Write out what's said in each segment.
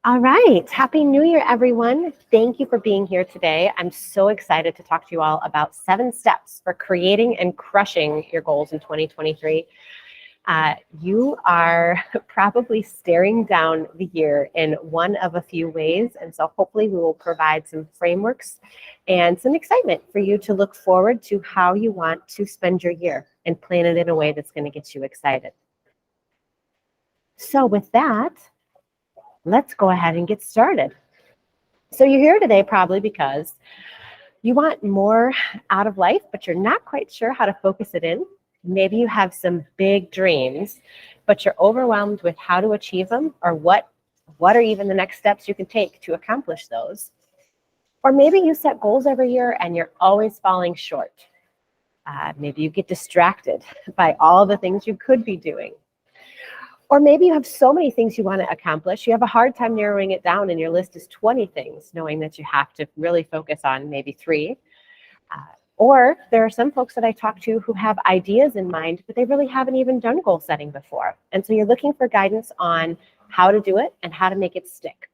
All right. Happy New Year, everyone. Thank you for being here today. I'm so excited to talk to you all about 7 steps for creating and crushing your goals in 2023. You are probably staring down the year in one of a few ways. And so hopefully we will provide some frameworks and some excitement for you to look forward to how you want to spend your year and plan it in a way that's going to get you excited. So with that, let's go ahead and get started. So you're here today probably because you want more out of life, but you're not quite sure how to focus it in. Maybe you have some big dreams, but you're overwhelmed with how to achieve them, or what are even the next steps you can take to accomplish those. Or maybe you set goals every year and you're always falling short. Maybe you get distracted by all the things you could be doing. Or maybe you have so many things you want to accomplish, you have a hard time narrowing it down and your list is 20 things, knowing that you have to really focus on maybe 3. Or there are some folks that I talk to who have ideas in mind, but they really haven't even done goal setting before. And so you're looking for guidance on how to do it and how to make it stick.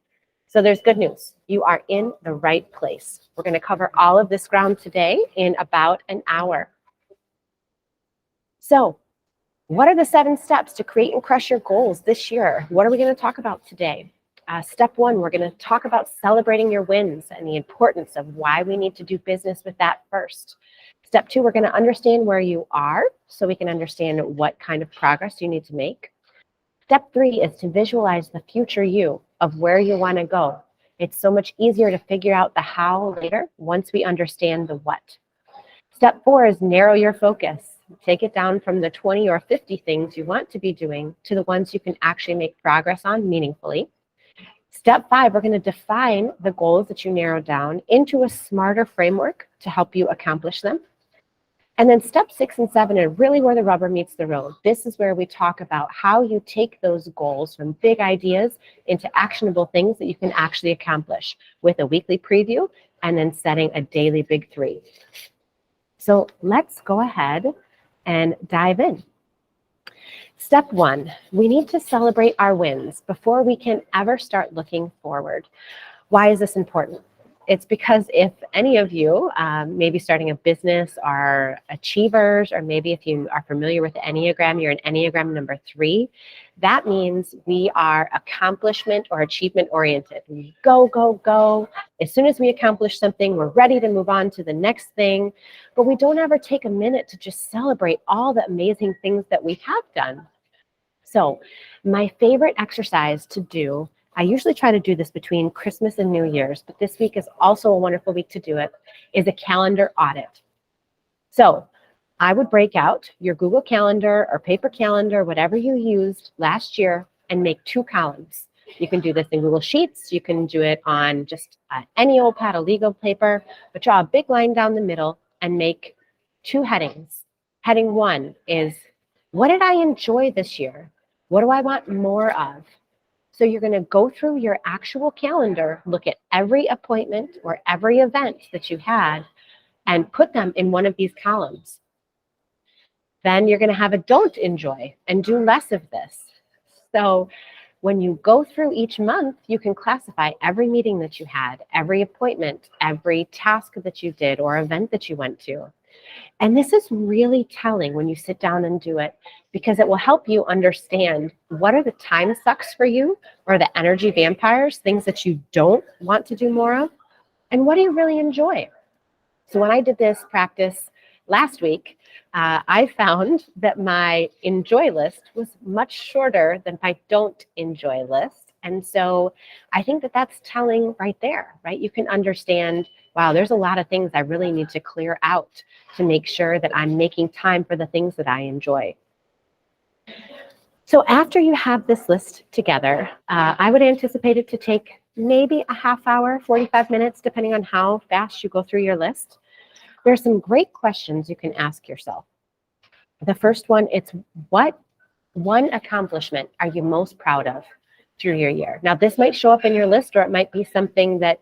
So there's good news. You are in the right place. We're going to cover all of this ground today in about an hour. So what are the 7 steps to create and crush your goals this year? What are we going to talk about today? Step 1, we're going to talk about celebrating your wins and the importance of why we need to do business with that first. Step 2, we're going to understand where you are so we can understand what kind of progress you need to make. Step 3 is to visualize the future you of where you want to go. It's so much easier to figure out the how later once we understand the what. Step 4 is narrow your focus. Take it down from the 20 or 50 things you want to be doing to the ones you can actually make progress on meaningfully. Step 5, we're going to define the goals that you narrowed down into a smarter framework to help you accomplish them. And then step 6 and 7 are really where the rubber meets the road. This is where we talk about how you take those goals from big ideas into actionable things that you can actually accomplish with a weekly preview and then setting a daily big 3. So let's go ahead and dive in. Step 1, we need to celebrate our wins before we can ever start looking forward. Why is this important? It's because if any of you maybe starting a business are achievers, or maybe if you are familiar with the Enneagram, you're an Enneagram number 3, that means we are accomplishment or achievement oriented. We go, go, go. As soon as we accomplish something, we're ready to move on to the next thing, but we don't ever take a minute to just celebrate all the amazing things that we have done. So my favorite exercise to do, I usually try to do this between Christmas and New Year's, but this week is also a wonderful week to do it, is a calendar audit. So I would break out your Google Calendar or paper calendar, whatever you used last year, and make 2 columns. You can do this in Google Sheets. You can do it on just any old pad of legal paper, but draw a big line down the middle and make 2 headings. Heading 1 is, what did I enjoy this year? What do I want more of? So you're going to go through your actual calendar, look at every appointment or every event that you had, and put them in one of these columns. Then you're going to have a don't enjoy and do less of this. So when you go through each month, you can classify every meeting that you had, every appointment, every task that you did or event that you went to. And this is really telling when you sit down and do it, because it will help you understand what are the time sucks for you, or the energy vampires, things that you don't want to do more of, and what do you really enjoy. So when I did this practice last week, I found that my enjoy list was much shorter than my don't enjoy list. And so I think that that's telling right there, right? You can understand, wow, there's a lot of things I really need to clear out to make sure that I'm making time for the things that I enjoy. So after you have this list together, I would anticipate it to take maybe a half hour, 45 minutes, depending on how fast you go through your list. There are some great questions you can ask yourself. The first one, it's what one accomplishment are you most proud of through your year? Now, this might show up in your list, or it might be something that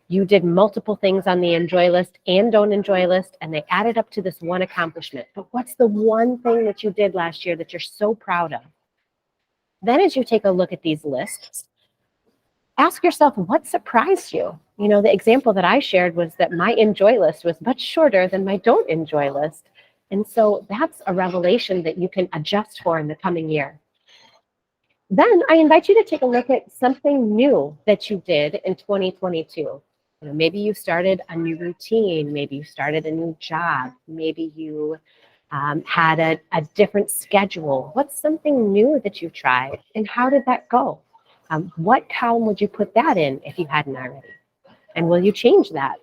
you did multiple things on the enjoy list and don't enjoy list, and they added up to this one accomplishment. But what's the one thing that you did last year that you're so proud of? Then as you take a look at these lists, ask yourself what surprised you. You know, the example that I shared was that my enjoy list was much shorter than my don't enjoy list. And so that's a revelation that you can adjust for in the coming year. Then I invite you to take a look at something new that you did in 2022. You know, maybe you started a new routine, maybe you started a new job, maybe you had a different schedule. What's something new that you tried, and how did that go? What column would you put that in if you hadn't already? And will you change that?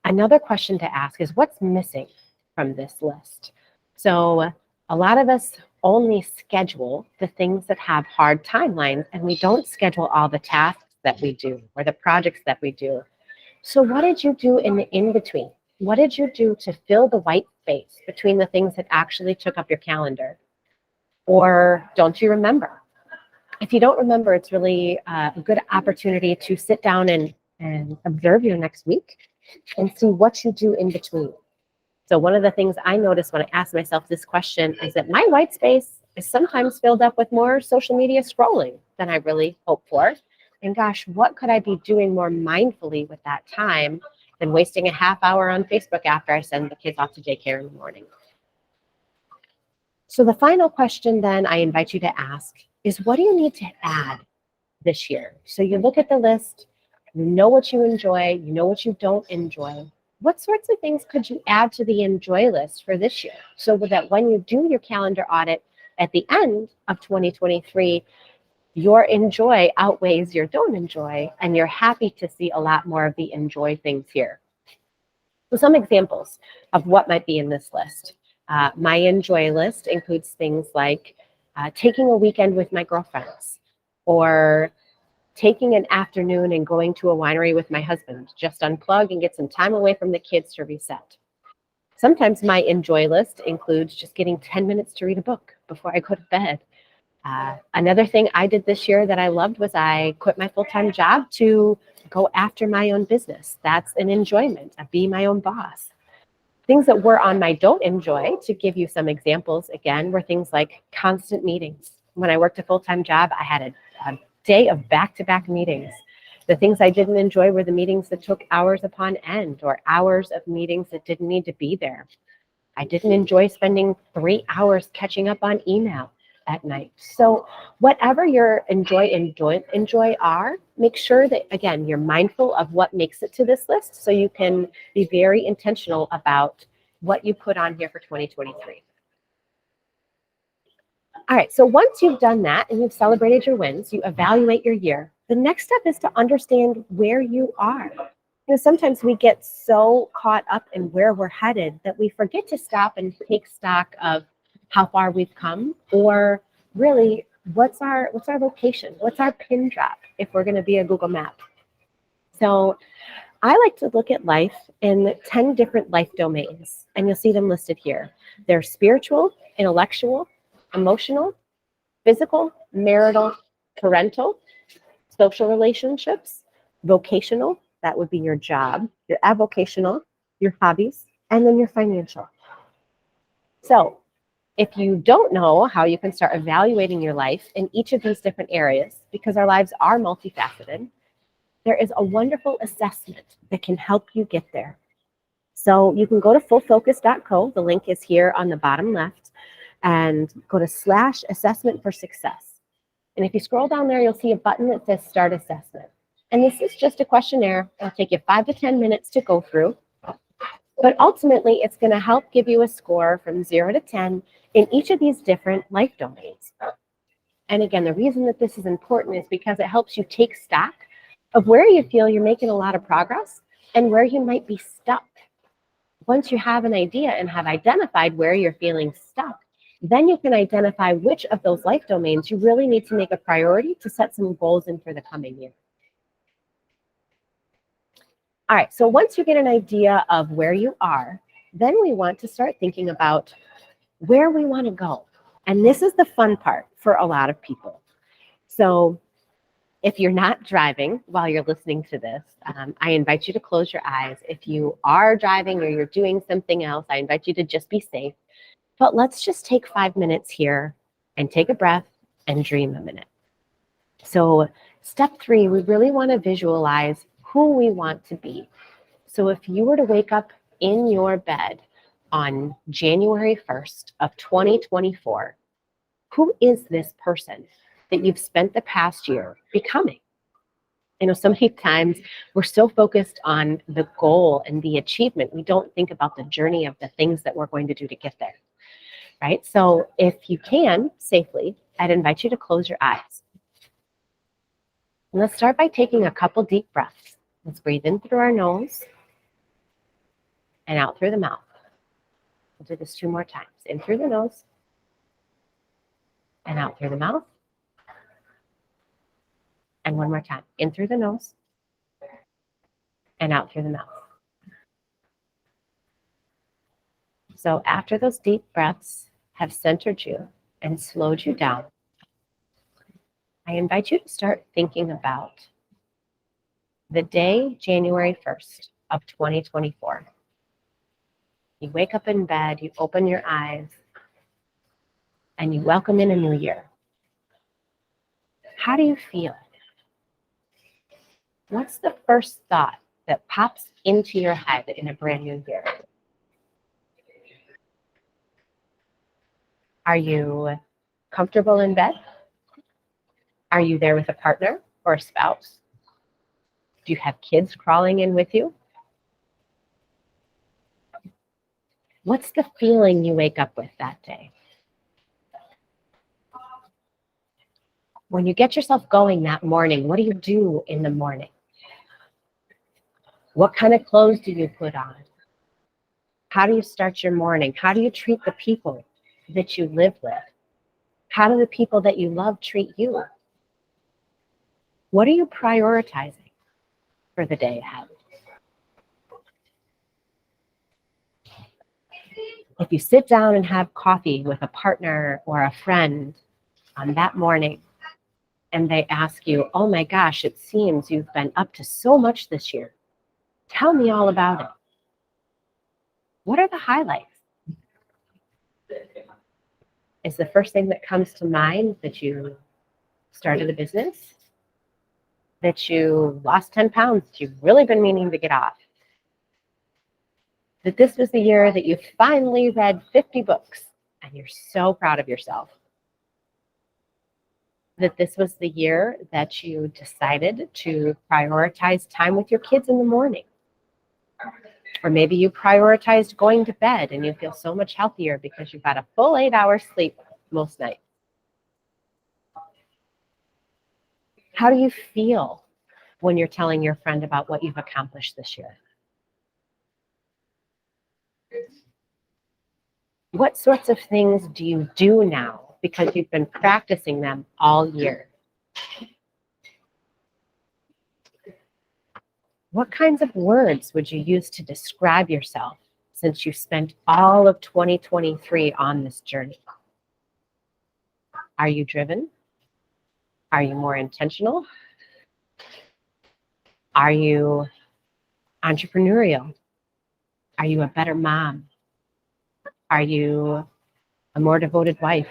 Another question to ask is, what's missing from this list? So a lot of us only schedule the things that have hard timelines, and we don't schedule all the tasks that we do or the projects that we do. So what did you do in the in-between? What did you do to fill the white space between the things that actually took up your calendar? Or don't you remember? If you don't remember, it's really a good opportunity to sit down and observe your next week and see what you do in between. So one of the things I notice when I ask myself this question is that my white space is sometimes filled up with more social media scrolling than I really hope for. And gosh, what could I be doing more mindfully with that time than wasting a half hour on Facebook after I send the kids off to daycare in the morning? So the final question then I invite you to ask is, what do you need to add this year? So you look at the list, you know what you enjoy, you know what you don't enjoy. What sorts of things could you add to the enjoy list for this year so that when you do your calendar audit at the end of 2023, your enjoy outweighs your don't enjoy, and you're happy to see a lot more of the enjoy things here. So some examples of what might be in this list. My enjoy list includes things like taking a weekend with my girlfriends, or taking an afternoon and going to a winery with my husband, just unplug and get some time away from the kids to reset. Sometimes my enjoy list includes just getting 10 minutes to read a book before I go to bed. Another thing I did this year that I loved was I quit my full-time job to go after my own business. That's an enjoyment, be my own boss. Things that were on my don't enjoy, to give you some examples again, were things like constant meetings. When I worked a full-time job, I had a day of back-to-back meetings. The things I didn't enjoy were the meetings that took hours upon end, or hours of meetings that didn't need to be there. I didn't enjoy spending 3 hours catching up on email at night. So whatever your enjoy are, make sure that, again, you're mindful of what makes it to this list so you can be very intentional about what you put on here for 2023. All right, so once you've done that and you've celebrated your wins, you evaluate your year. The next step is to understand where you are. You know, sometimes we get so caught up in where we're headed that we forget to stop and take stock of how far we've come, or really what's our location, what's our pin drop if we're going to be a Google map. So I like to look at life in 10 different life domains, and you'll see them listed here. They're spiritual, intellectual, emotional, physical, marital, parental, social relationships, vocational, that would be your job, your avocational, your hobbies, and then your financial. So if you don't know how you can start evaluating your life in each of these different areas, because our lives are multifaceted, there is a wonderful assessment that can help you get there. So you can go to fullfocus.co. The link is here on the bottom left, and go to /assessment for success. And if you scroll down there, you'll see a button that says Start Assessment. And this is just a questionnaire. It'll take you 5 to 10 minutes to go through. But ultimately, it's going to help give you a score from 0 to 10 in each of these different life domains. And again, the reason that this is important is because it helps you take stock of where you feel you're making a lot of progress and where you might be stuck. Once you have an idea and have identified where you're feeling stuck, then you can identify which of those life domains you really need to make a priority to set some goals in for the coming year. All right, so once you get an idea of where you are, then we want to start thinking about where we want to go. And this is the fun part for a lot of people. So if you're not driving while you're listening to this, I invite you to close your eyes. If you are driving or you're doing something else, I invite you to just be safe. But let's just take 5 minutes here and take a breath and dream a minute. So step 3, we really want to visualize who we want to be. So if you were to wake up in your bed on January 1st of 2024, who is this person that you've spent the past year becoming? So many times we're so focused on the goal and the achievement, we don't think about the journey of the things that we're going to do to get there, right? So if you can safely, I'd invite you to close your eyes. And let's start by taking a couple deep breaths. Let's breathe in through our nose and out through the mouth. We'll do this 2 more times. In through the nose and out through the mouth. And 1 more time. In through the nose and out through the mouth. So after those deep breaths have centered you and slowed you down, I invite you to start thinking about the day, January 1st of 2024. You wake up in bed, you open your eyes, and you welcome in a new year. How do you feel? What's the first thought that pops into your head in a brand new year? Are you comfortable in bed? Are you there with a partner or a spouse? Do you have kids crawling in with you? What's the feeling you wake up with that day? When you get yourself going that morning, what do you do in the morning? What kind of clothes do you put on? How do you start your morning? How do you treat the people that you live with? How do the people that you love treat you? What are you prioritizing for the day ahead? If you sit down and have coffee with a partner or a friend on that morning, and they ask you, oh my gosh, it seems you've been up to so much this year. Tell me all about it. What are the highlights? Is the first thing that comes to mind that you started a business? That you lost 10 pounds that you've really been meaning to get off? That this was the year that you finally read 50 books and you're so proud of yourself? That this was the year that you decided to prioritize time with your kids in the morning? Or maybe you prioritized going to bed and you feel so much healthier because you've got a full 8 hours sleep most nights. How do you feel when you're telling your friend about what you've accomplished this year? What sorts of things do you do now because you've been practicing them all year? What kinds of words would you use to describe yourself since you spent all of 2023 on this journey? Are you driven? Are you more intentional? Are you entrepreneurial? Are you a better mom? Are you a more devoted wife?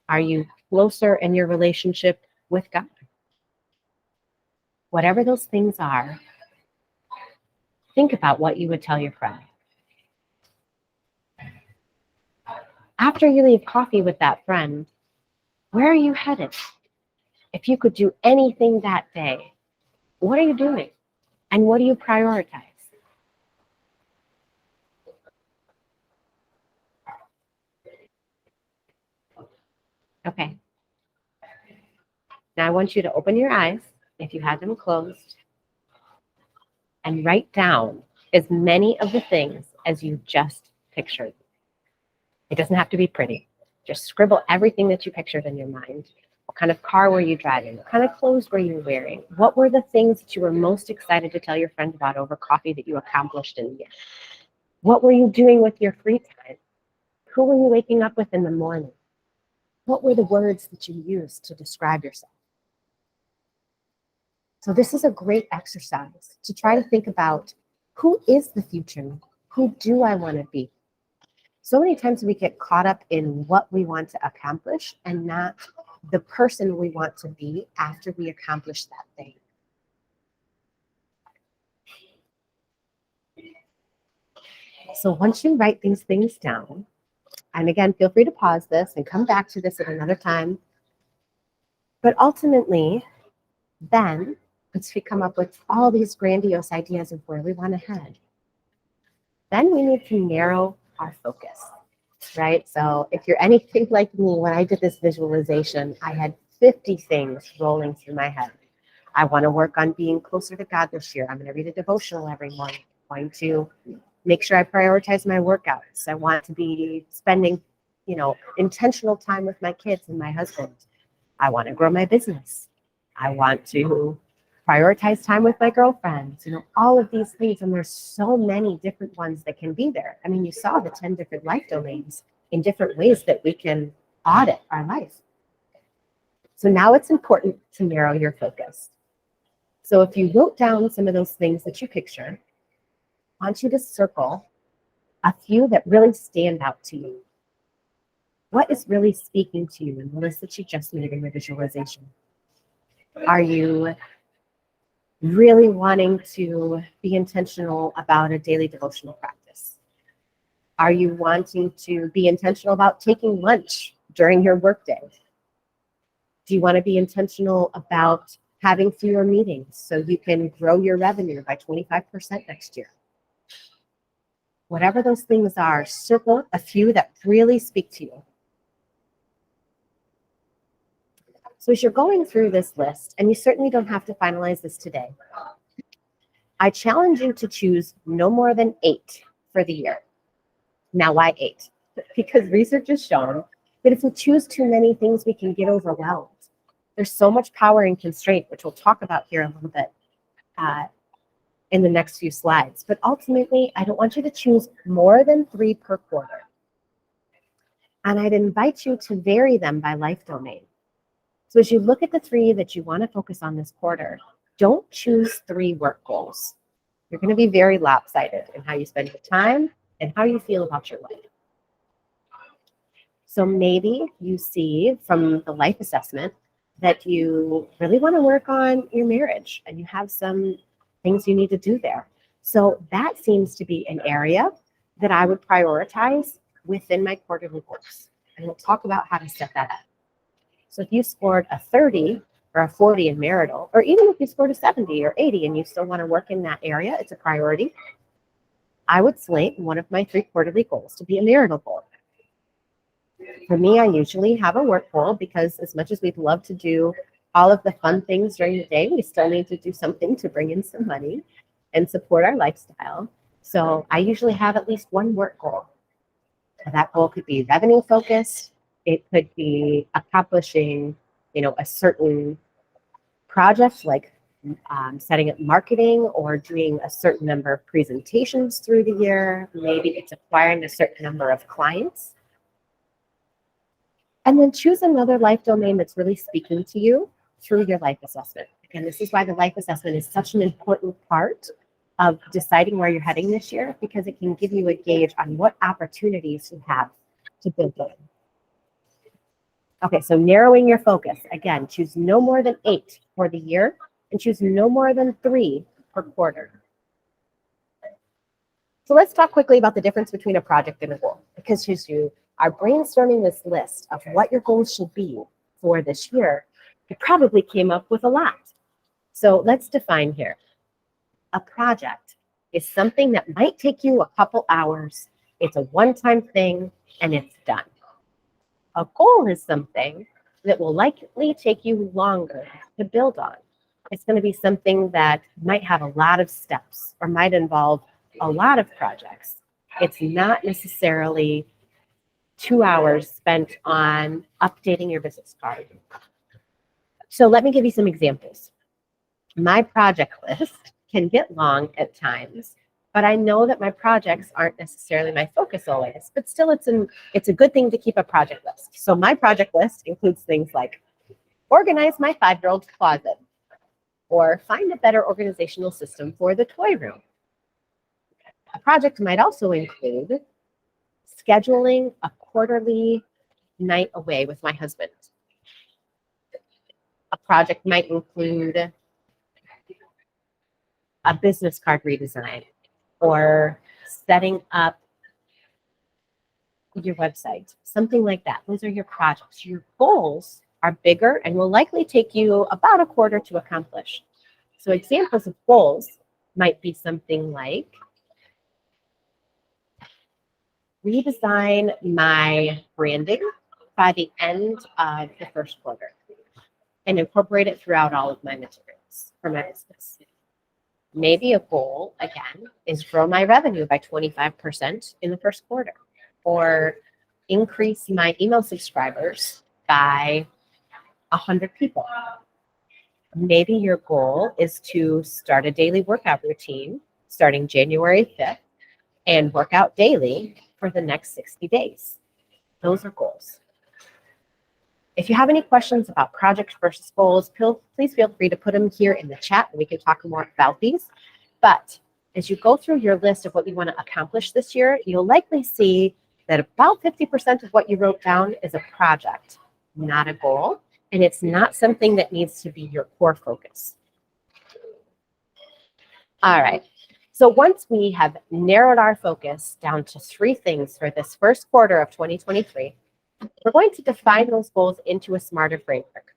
Are you closer in your relationship with God? Whatever those things are, think about what you would tell your friend. After you leave coffee with that friend, where are you headed? If you could do anything that day, what are you doing? And what do you prioritize? Okay. Now I want you to open your eyes, if you had them closed, and write down as many of the things as you just pictured. It doesn't have to be pretty. Just scribble everything that you pictured in your mind. What kind of car were you driving? What kind of clothes were you wearing? What were the things that you were most excited to tell your friend about over coffee that you accomplished in the year? What were you doing with your free time? Who were you waking up with in the morning? What were the words that you used to describe yourself? So this is a great exercise to try to think about, who is the future me? Who do I want to be? So many times we get caught up in what we want to accomplish and not the person we want to be after we accomplish that thing. So once you write these things down, and again, feel free to pause this and come back to this at another time. But ultimately, then once we come up with all these grandiose ideas of where we want to head, then we need to narrow our focus, right? So if you're anything like me, when I did this visualization, I had 50 things rolling through my head. I want to work on being closer to God this year. I'm going to read a devotional every morning. I'm going to make sure I prioritize my workouts. I want to be spending, intentional time with my kids and my husband. I want to grow my business. I want to prioritize time with my girlfriends, all of these things. And there's so many different ones that can be there. I mean, you saw the 10 different life domains in different ways that we can audit our life. So now it's important to narrow your focus. So if you wrote down some of those things that you picture, I want you to circle a few that really stand out to you. What is really speaking to you in the list that you just made in your visualization? Are you really wanting to be intentional about a daily devotional practice? Are you wanting to be intentional about taking lunch during your workday? Do you want to be intentional about having fewer meetings so you can grow your revenue by 25% next year? Whatever those things are, circle a few that really speak to you. So as you're going through this list, and you certainly don't have to finalize this today, I challenge you to choose no more than 8 for the year. Now, why 8? Because research has shown that if we choose too many things, we can get overwhelmed. There's so much power in constraint, which we'll talk about here a little bit in the next few slides. But ultimately, I don't want you to choose more than 3 per quarter. And I'd invite you to vary them by life domain. So as you look at the 3 that you want to focus on this quarter, don't choose 3 work goals. You're going to be very lopsided in how you spend your time and how you feel about your life. So maybe you see from the life assessment that you really want to work on your marriage and you have some things you need to do there. So that seems to be an area that I would prioritize within my quarterly goals. And we'll talk about how to set that up. So if you scored a 30 or a 40 in marital, or even if you scored a 70 or 80 and you still want to work in that area, it's a priority, I would slate one of my 3 quarterly goals to be a marital goal. For me, I usually have a work goal because as much as we'd love to do all of the fun things during the day, we still need to do something to bring in some money and support our lifestyle. So I usually have at least one work goal. And that goal could be revenue focused. It could be accomplishing, a certain project like setting up marketing or doing a certain number of presentations through the year. Maybe it's acquiring a certain number of clients. And then choose another life domain that's really speaking to you through your life assessment. Again, this is why the life assessment is such an important part of deciding where you're heading this year, because it can give you a gauge on what opportunities you have to build on. Okay, so narrowing your focus. Again, choose no more than 8 for the year and choose no more than 3 per quarter. So let's talk quickly about the difference between a project and a goal, because as you are brainstorming this list of what your goals should be for this year, you probably came up with a lot. So let's define here. A project is something that might take you a couple hours. It's a one-time thing and it's done. A goal is something that will likely take you longer to build on. It's going to be something that might have a lot of steps or might involve a lot of projects. It's not necessarily 2 hours spent on updating your business card. So let me give you some examples. My project list can get long at times, but I know that my projects aren't necessarily my focus always, but still it's a good thing to keep a project list. So my project list includes things like organize my 5-year-old's closet or find a better organizational system for the toy room. A project might also include scheduling a quarterly night away with my husband. A project might include a business card redesign or setting up your website, something like that. Those are your projects. Your goals are bigger and will likely take you about a quarter to accomplish. So examples of goals might be something like redesign my branding by the end of the first quarter and incorporate it throughout all of my materials for my business. Maybe a goal, again, is grow my revenue by 25% in the first quarter, or increase my email subscribers by 100 people. Maybe your goal is to start a daily workout routine starting January 5th and work out daily for the next 60 days. Those are goals. If you have any questions about projects versus goals, please feel free to put them here in the chat and we can talk more about these. But as you go through your list of what you want to accomplish this year, you'll likely see that about 50% of what you wrote down is a project, not a goal. And it's not something that needs to be your core focus. All right. So once we have narrowed our focus down to 3 things for this first quarter of 2023, we're going to define those goals into a smarter framework.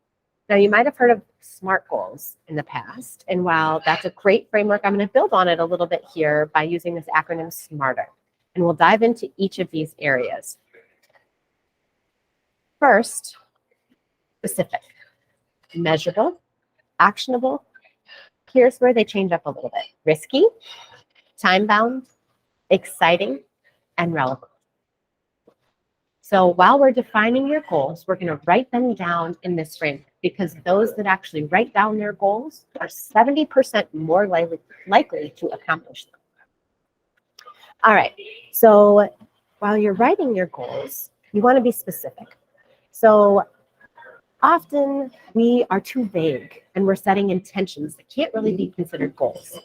Now, you might have heard of SMART goals in the past. And while that's a great framework, I'm going to build on it a little bit here by using this acronym SMARTER. And we'll dive into each of these areas. First, specific, measurable, actionable. Here's where they change up a little bit. Risky, time-bound, exciting, and relevant. So while we're defining your goals, we're going to write them down in this framework because those that actually write down their goals are 70% more likely to accomplish them. All right, so while you're writing your goals, you want to be specific. So often we are too vague and we're setting intentions that can't really be considered goals.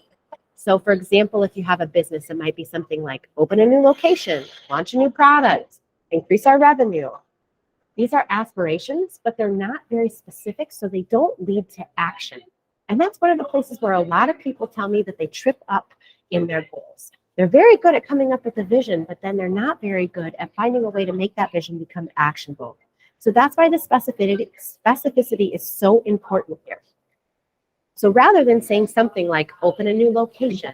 So for example, if you have a business, it might be something like open a new location, launch a new product, increase our revenue. These are aspirations, but they're not very specific, so they don't lead to action. And that's one of the places where a lot of people tell me that they trip up in their goals. They're very good at coming up with a vision, but then they're not very good at finding a way to make that vision become actionable. So that's why the specificity is so important here. So rather than saying something like open a new location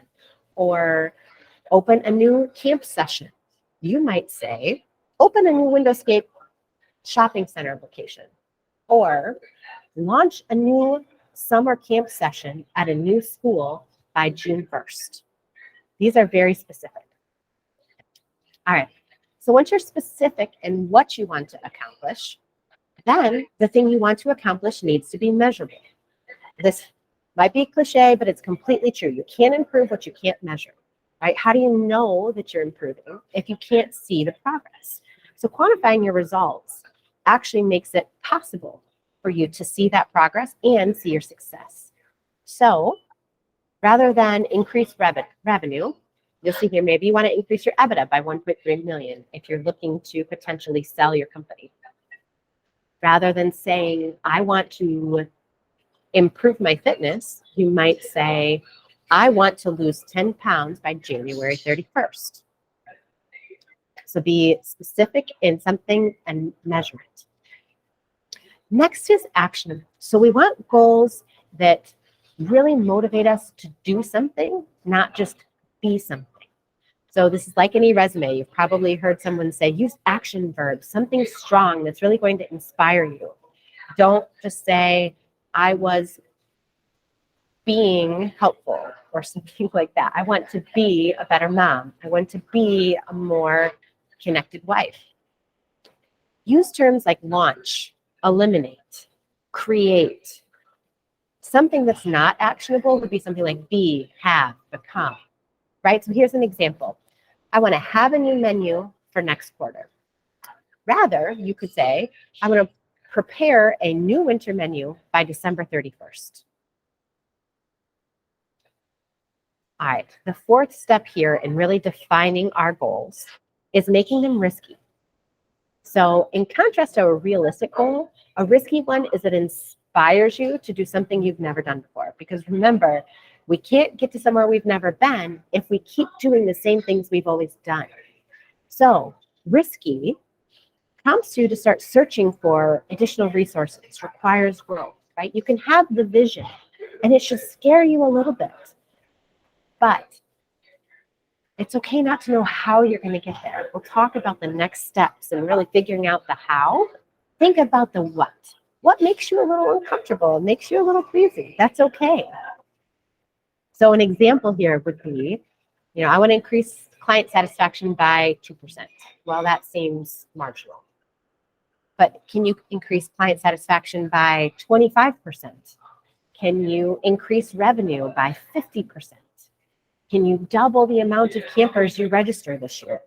or open a new camp session, you might say open a new Windowscape shopping center location or launch a new summer camp session at a new school by June 1st. These are very specific. All right. So once you're specific in what you want to accomplish, then the thing you want to accomplish needs to be measurable. This might be cliche, but it's completely true. You can't improve what you can't measure, right? How do you know that you're improving if you can't see the progress? So quantifying your results actually makes it possible for you to see that progress and see your success. So rather than increase revenue, you'll see here, maybe you want to increase your EBITDA by 1.3 million if you're looking to potentially sell your company. Rather than saying, I want to improve my fitness, you might say, I want to lose 10 pounds by January 31st. So be specific in something and measure it. Next is action. So we want goals that really motivate us to do something, not just be something. So this is like any resume. You've probably heard someone say, use action verbs, something strong that's really going to inspire you. Don't just say, I was being helpful or something like that. I want to be a better mom. I want to be a more connected wife. Use terms like launch, eliminate, create. Something that's not actionable would be something like be, have, become, right? So here's an example. I want to have a new menu for next quarter. Rather, you could say, I'm going to prepare a new winter menu by December 31st. All right, the fourth step here in really defining our goals is making them risky. So in contrast to a realistic goal, a risky one is it inspires you to do something you've never done before. Because remember, we can't get to somewhere we've never been if we keep doing the same things we've always done. So risky prompts you to start searching for additional resources, requires growth, right? You can have the vision and it should scare you a little bit, but it's okay not to know how you're going to get there. We'll talk about the next steps and really figuring out the how. Think about the what. What makes you a little uncomfortable, makes you a little queasy? That's okay. So an example here would be, I want to increase client satisfaction by 2%. Well, that seems marginal. But can you increase client satisfaction by 25%? Can you increase revenue by 50%? Can you double the amount of campers you register this year?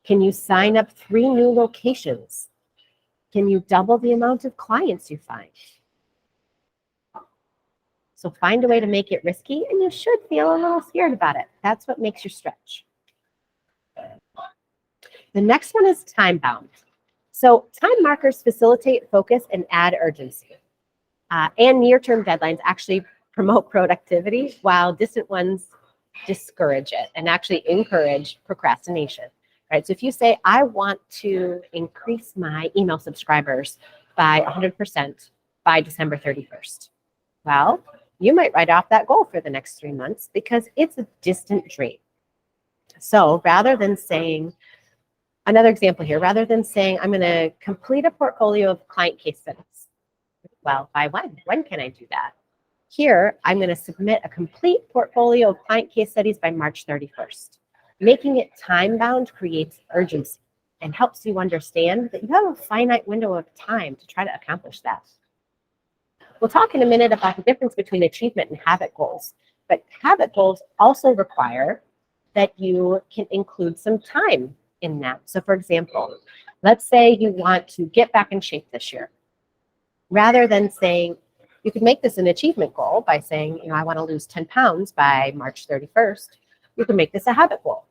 Can you sign up 3 new locations? Can you double the amount of clients you find? So find a way to make it risky, and you should feel a little scared about it. That's what makes you stretch. The next one is time bound. So time markers facilitate focus and add urgency. And near-term deadlines actually promote productivity, while distant ones discourage it and actually encourage procrastination, right? So if you say, I want to increase my email subscribers by 100% by December 31st, well, you might write off that goal for the next 3 months because it's a distant dream. So rather than saying, another example here, rather than saying, I'm going to complete a portfolio of client case studies. Well, by when? When can I do that? Here, I'm going to submit a complete portfolio of client case studies by March 31st. Making it time-bound creates urgency and helps you understand that you have a finite window of time to try to accomplish that. We'll talk in a minute about the difference between achievement and habit goals, but habit goals also require that you can include some time in that. So for example, let's say you want to get back in shape this year. Rather than saying, you could make this an achievement goal by saying, I want to lose 10 pounds by March 31st. You can make this a habit goal.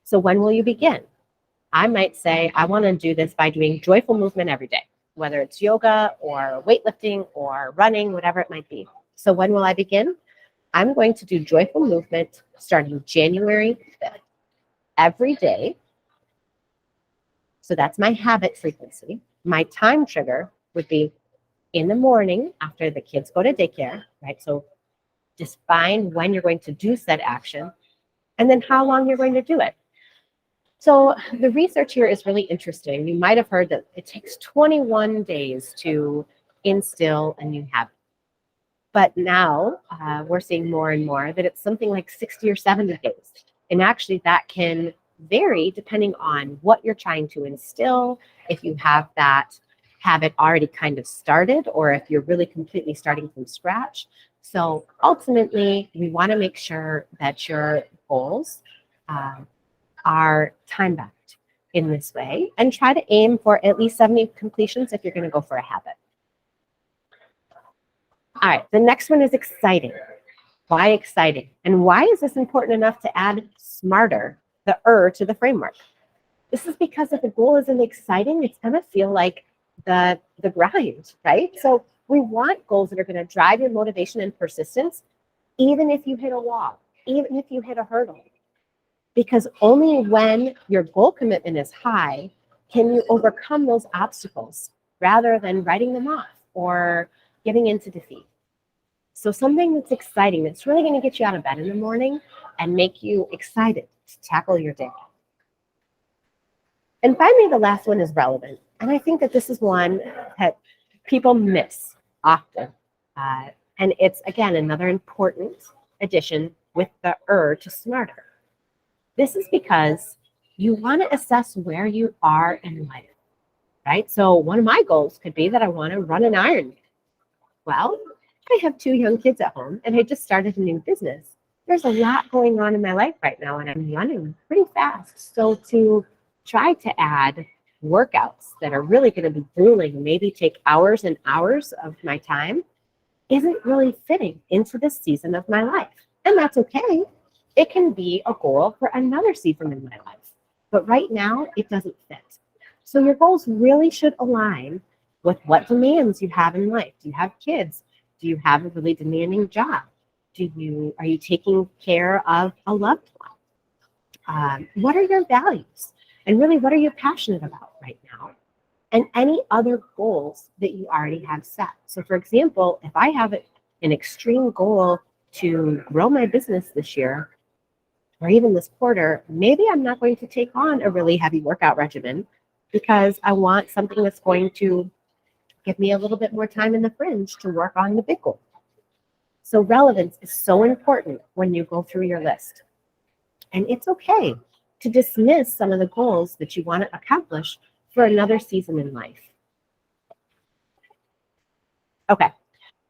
So when will you begin? I might say, I want to do this by doing joyful movement every day, whether it's yoga or weightlifting or running, whatever it might be. So when will I begin? I'm going to do joyful movement starting January 5th. Every day. So that's my habit frequency. My time trigger would be in the morning after the kids go to daycare, right? So just find when you're going to do said action and then how long you're going to do it. So the research here is really interesting. You might have heard that it takes 21 days to instill a new habit. But now we're seeing more and more that it's something like 60 or 70 days. And actually that can vary depending on what you're trying to instill, if you have that habit already kind of started, or if you're really completely starting from scratch. So ultimately, we want to make sure that your goals are time-bound in this way, and try to aim for at least 70 completions if you're going to go for a habit. All right, the next one is exciting. Why exciting? And why is this important enough to add smarter, the to the framework? This is because if the goal isn't exciting, it's going to feel like the grind, right? So we want goals that are going to drive your motivation and persistence, even if you hit a wall, even if you hit a hurdle. Because only when your goal commitment is high can you overcome those obstacles rather than writing them off or giving into defeat. So something that's exciting, that's really going to get you out of bed in the morning and make you excited to tackle your day. And finally, the last one is relevant. And I think that this is one that people miss often. And it's, again, another important addition with the to smarter. This is because you want to assess where you are in life, right? So one of my goals could be that I want to run an Ironman. Well, I have 2 young kids at home, and I just started a new business. There's a lot going on in my life right now, and I'm running pretty fast. So to try to add workouts that are really going to be grueling, maybe take hours and hours of my time, isn't really fitting into this season of my life. And that's okay. It can be a goal for another season in my life. but right now it doesn't fit. So your goals really should align with what demands you have in life. Do you have kids? Do you have a really demanding job? Are you taking care of a loved one? What are your values? And really, what are you passionate about right now? And any other goals that you already have set. So, for example, if I have an extreme goal to grow my business this year, or even this quarter, maybe I'm not going to take on a really heavy workout regimen because I want something that's going to give me a little bit more time in the fringe to work on the big goal. So relevance is so important when you go through your list. And it's okay to dismiss some of the goals that you want to accomplish for another season in life. Okay,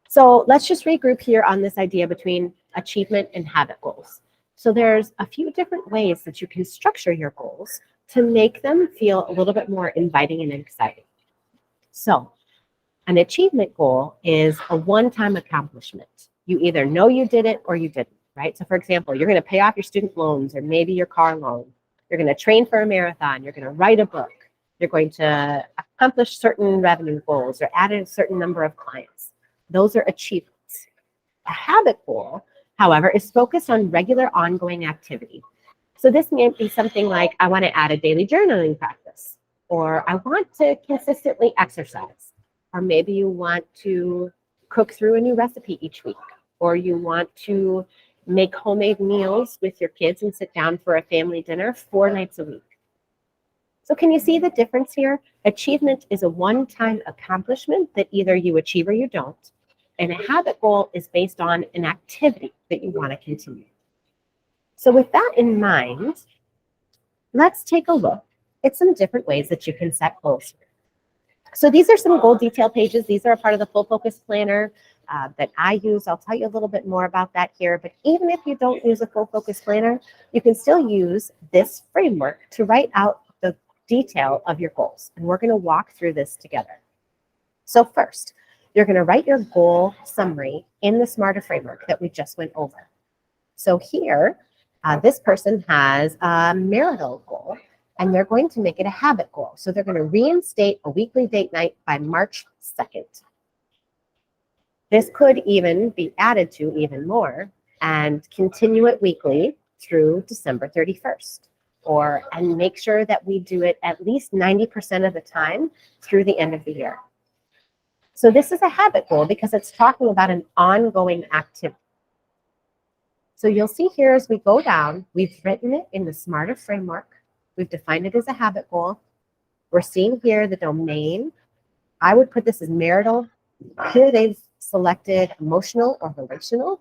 so let's just regroup here on this idea between achievement and habit goals. So there's a few different ways that you can structure your goals to make them feel a little bit more inviting and exciting. So an achievement goal is a one-time accomplishment. You either know you did it or you didn't, right? So for example, you're going to pay off your student loans or maybe your car loan. You're going to train for a marathon. You're going to write a book. You're going to accomplish certain revenue goals or add a certain number of clients. Those are achievements. A habit goal, however, is focused on regular ongoing activity. So this may be something like, I want to add a daily journaling practice, or I want to consistently exercise, or maybe you want to cook through a new recipe each week, or you want to make homemade meals with your kids and sit down for a family dinner 4 nights a week. So can you see the difference here? Achievement is a one-time accomplishment that either you achieve or you don't. And a habit goal is based on an activity that you want to continue. So with that in mind, let's take a look at some different ways that you can set goals. So these are some goal detail pages. These are a part of the Full Focus Planner that I use. I'll tell you a little bit more about that here. But even if you don't use a Full Focus Planner, you can still use this framework to write out the detail of your goals. And we're going to walk through this together. So first, you're going to write your goal summary in the SMARTER framework that we just went over. So here, this person has a marital goal, and they're going to make it a habit goal. So they're going to reinstate a weekly date night by March 2nd. This could even be added to even more and continue it weekly through December 31st. And make sure that we do it at least 90% of the time through the end of the year. So this is a habit goal because it's talking about an ongoing activity. So you'll see here as we go down, we've written it in the SMARTER framework. We've defined it as a habit goal. We're seeing here the domain. I would put this as marital. Here they've selected emotional or relational.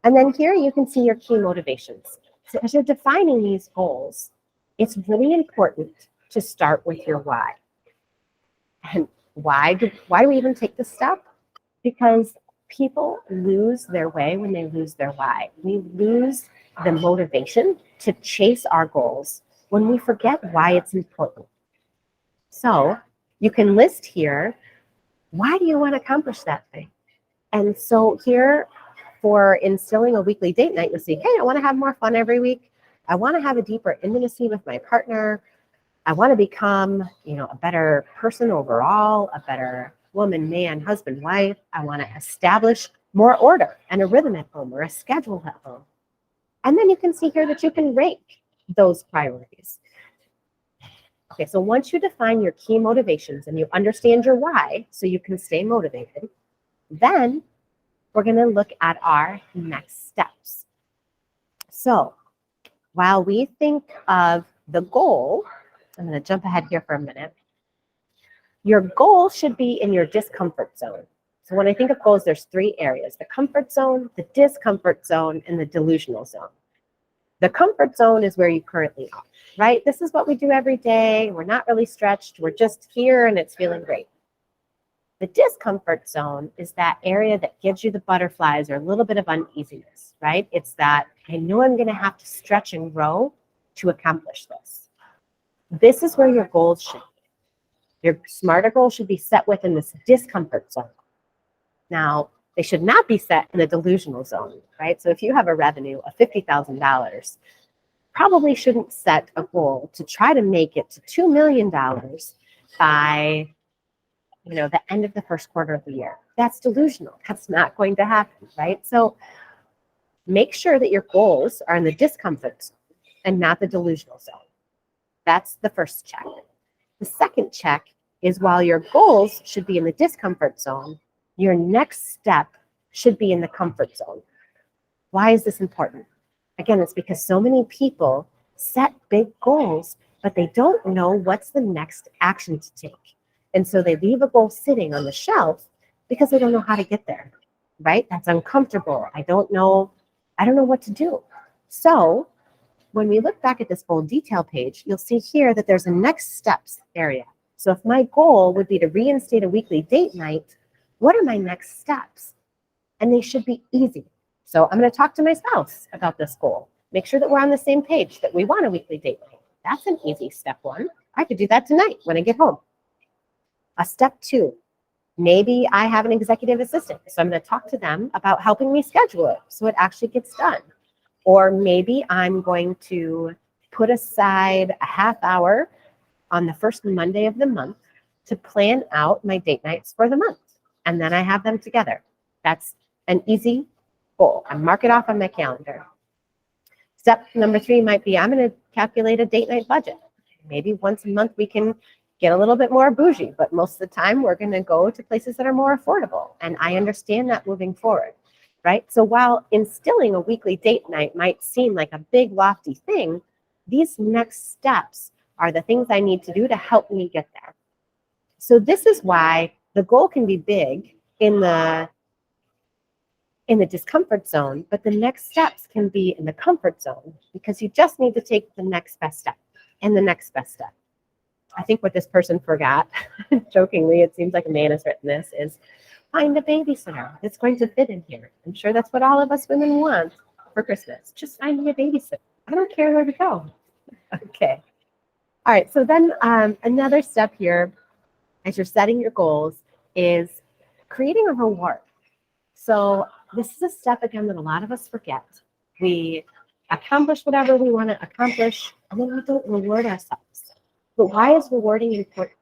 And then here you can see your key motivations. So as you're defining these goals, it's really important to start with your why. And why do we even take this step? Because people lose their way when they lose their why. We lose the motivation to chase our goals when we forget why it's important. So you can list here, why do you want to accomplish that thing? And so here, for instilling a weekly date night, you'll see, hey, I want to have more fun every week. I want to have a deeper intimacy with my partner. I want to become, a better person overall, a better woman, man, husband, wife. I want to establish more order and a rhythm at home or a schedule at home. And then you can see here that you can rank those priorities. Okay, so once you define your key motivations and you understand your why, so you can stay motivated, then we're going to look at our next steps. So while we think of the goal, I'm going to jump ahead here for a minute. Your goal should be in your discomfort zone. So when I think of goals, there's 3 areas: the comfort zone, the discomfort zone, and the delusional zone. The comfort zone is where you currently are, right? This is what we do every day. We're not really stretched. We're just here and it's feeling great. The discomfort zone is that area that gives you the butterflies or a little bit of uneasiness, right? It's that, I know I'm going to have to stretch and grow to accomplish this. This is where your goals should be. Your SMARTER goal should be set within this discomfort zone. Now, they should not be set in the delusional zone, right? So if you have a revenue of $50,000, probably shouldn't set a goal to try to make it to $2 million by the end of the first quarter of the year. That's delusional. That's not going to happen, right? So make sure that your goals are in the discomfort zone and not the delusional zone. That's the first check. The second check is while your goals should be in the discomfort zone, your next step should be in the comfort zone. Why is this important? Again, it's because so many people set big goals, but they don't know what's the next action to take. And so they leave a goal sitting on the shelf because they don't know how to get there, right? That's uncomfortable. I don't know what to do. So when we look back at this goal detail page, you'll see here that there's a next steps area. So if my goal would be to reinstate a weekly date night, what are my next steps? And they should be easy. So I'm going to talk to my spouse about this goal. Make sure that we're on the same page, that we want a weekly date night. That's an easy step one. I could do that tonight when I get home. A step two, maybe I have an executive assistant. So I'm going to talk to them about helping me schedule it so it actually gets done. Or maybe I'm going to put aside a half hour on the first Monday of the month to plan out my date nights for the month. And then I have them together. That's an easy goal. I mark it off on my calendar. Step number three might be I'm going to calculate a date night budget. Maybe once a month we can get a little bit more bougie, but most of the time we're going to go to places that are more affordable. And I understand that moving forward, right? So while instilling a weekly date night might seem like a big, lofty thing, these next steps are the things I need to do to help me get there. So this is why the goal can be big in the discomfort zone, but the next steps can be in the comfort zone because you just need to take the next best step and the next best step. I think what this person forgot, jokingly, it seems like a man has written this, is find a babysitter that's going to fit in here. I'm sure that's what all of us women want for Christmas. Just find me a babysitter. I don't care where to go. Okay. All right. So then another step here, as you're setting your goals, is creating a reward. So this is a step, again, that a lot of us forget. We accomplish whatever we want to accomplish, and then we don't reward ourselves. But why is rewarding important?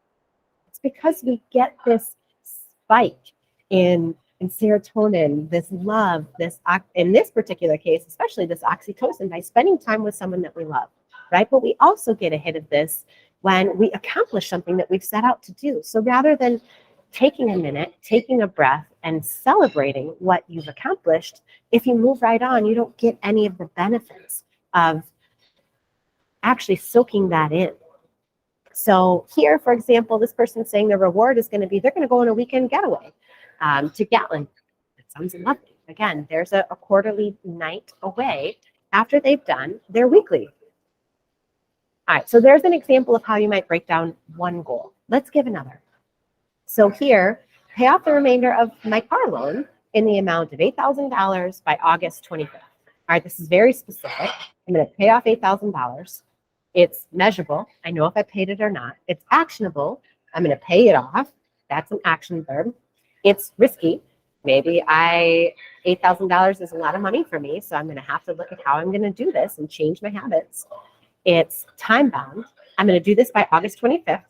It's because we get this spike in serotonin, this love, in this particular case, especially this oxytocin, by spending time with someone that we love, right? But we also get a hit of this when we accomplish something that we've set out to do. So rather than taking a minute, taking a breath, and celebrating what you've accomplished, if you move right on, you don't get any of the benefits of actually soaking that in. So here, for example, this person's saying the reward is going to be they're going to go on a weekend getaway to Gatlinburg. That sounds lovely. Again, there's a quarterly night away after they've done their weekly. All right, so there's an example of how you might break down one goal. Let's give another. So here, pay off the remainder of my car loan in the amount of $8,000 by August 25th. All right, this is very specific. I'm going to pay off $8,000. It's measurable. I know if I paid it or not. It's actionable. I'm going to pay it off. That's an action verb. It's risky. Maybe $8,000 is a lot of money for me, so I'm going to have to look at how I'm going to do this and change my habits. It's time bound. I'm going to do this by August 25th.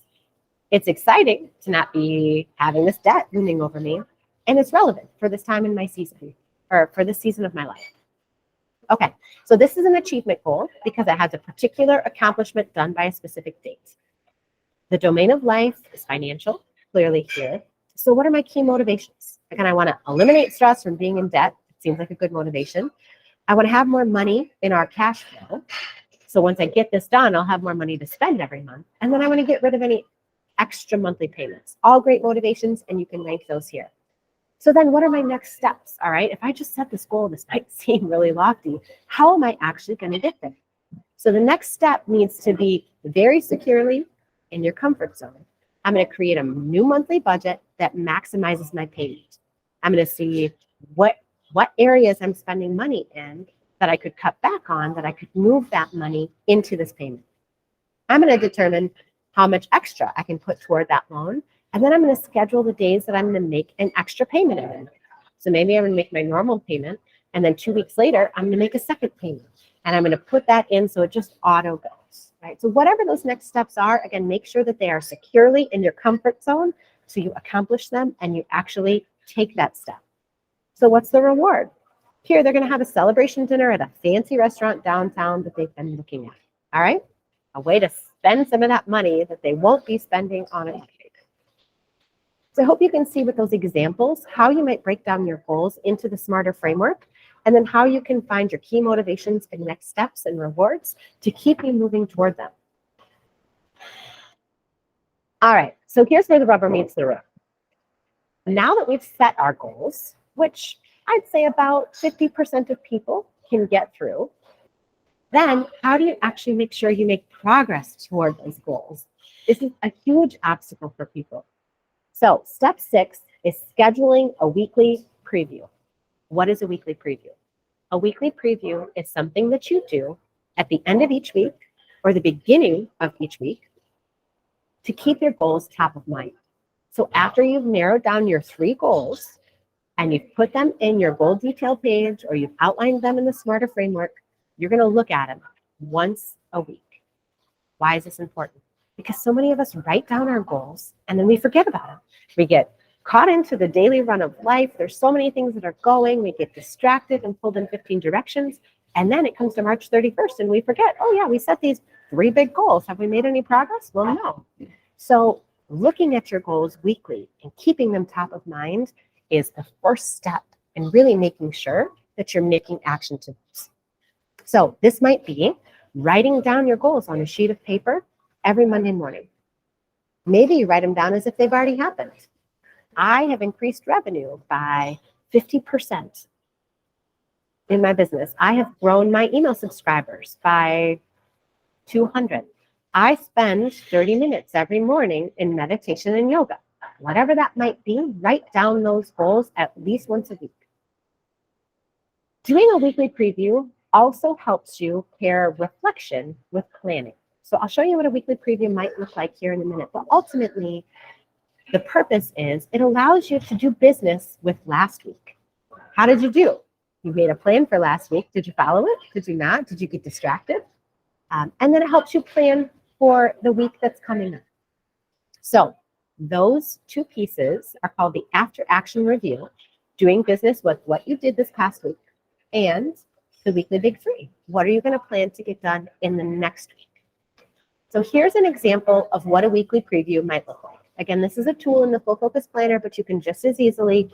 It's exciting to not be having this debt looming over me, and it's relevant for this time in my season, or for this season of my life. Okay, so this is an achievement goal because it has a particular accomplishment done by a specific date. The domain of life is financial, clearly here. So what are my key motivations? Again, I want to eliminate stress from being in debt. It seems like a good motivation. I want to have more money in our cash flow. So once I get this done, I'll have more money to spend every month. And then I want to get rid of any extra monthly payments. All great motivations, and you can rank those here. So then what are my next steps? All right, if I just set this goal, this might seem really lofty. How am I actually going to get there? So the next step needs to be very securely in your comfort zone. I'm going to create a new monthly budget that maximizes my payment. I'm going to see what areas I'm spending money in that I could cut back on, that I could move that money into this payment. I'm going to determine how much extra I can put toward that loan. And then I'm going to schedule the days that I'm going to make an extra payment in. So maybe I'm going to make my normal payment, and then 2 weeks later, I'm going to make a second payment. And I'm going to put that in so it just auto goes, right? So whatever those next steps are, again, make sure that they are securely in your comfort zone so you accomplish them and you actually take that step. So what's the reward? Here, they're going to have a celebration dinner at a fancy restaurant downtown that they've been looking at. All right? A way to spend some of that money that they won't be spending on a cupcake. So I hope you can see with those examples how you might break down your goals into the SMARTER framework, and then how you can find your key motivations and next steps and rewards to keep you moving toward them. All right, so here's where the rubber meets the road. Now that we've set our goals, which I'd say about 50% of people can get through, then how do you actually make sure you make progress toward those goals? This is a huge obstacle for people. So step 6 is scheduling a weekly preview. What is a weekly preview? A weekly preview is something that you do at the end of each week or the beginning of each week to keep your goals top of mind. So after you've narrowed down your 3 goals and you've put them in your goal detail page or you've outlined them in the SMARTER framework, you're going to look at them once a week. Why is this important? Because so many of us write down our goals and then we forget about them. We get caught into the daily run of life. There's so many things that are going. We get distracted and pulled in 15 directions. And then it comes to March 31st and we forget, oh yeah, we set these 3 big goals. Have we made any progress? Well, no. So looking at your goals weekly and keeping them top of mind is the first step in really making sure that you're making action to those. So this might be writing down your goals on a sheet of paper every Monday morning. Maybe you write them down as if they've already happened. I have increased revenue by 50% in my business. I have grown my email subscribers by 200. I spend 30 minutes every morning in meditation and yoga. Whatever that might be, write down those goals at least once a week. Doing a weekly preview also helps you pair reflection with planning. So I'll show you what a weekly preview might look like here in a minute, but ultimately, the purpose is it allows you to do business with last week. How did you do? You made a plan for last week. Did you follow it? Did you not? Did you get distracted? And then it helps you plan for the week that's coming up. So those 2 pieces are called the after action review, doing business with what you did this past week, and the weekly big 3. What are you going to plan to get done in the next week? So here's an example of what a weekly preview might look like. Again, this is a tool in the Full Focus Planner, but you can just as easily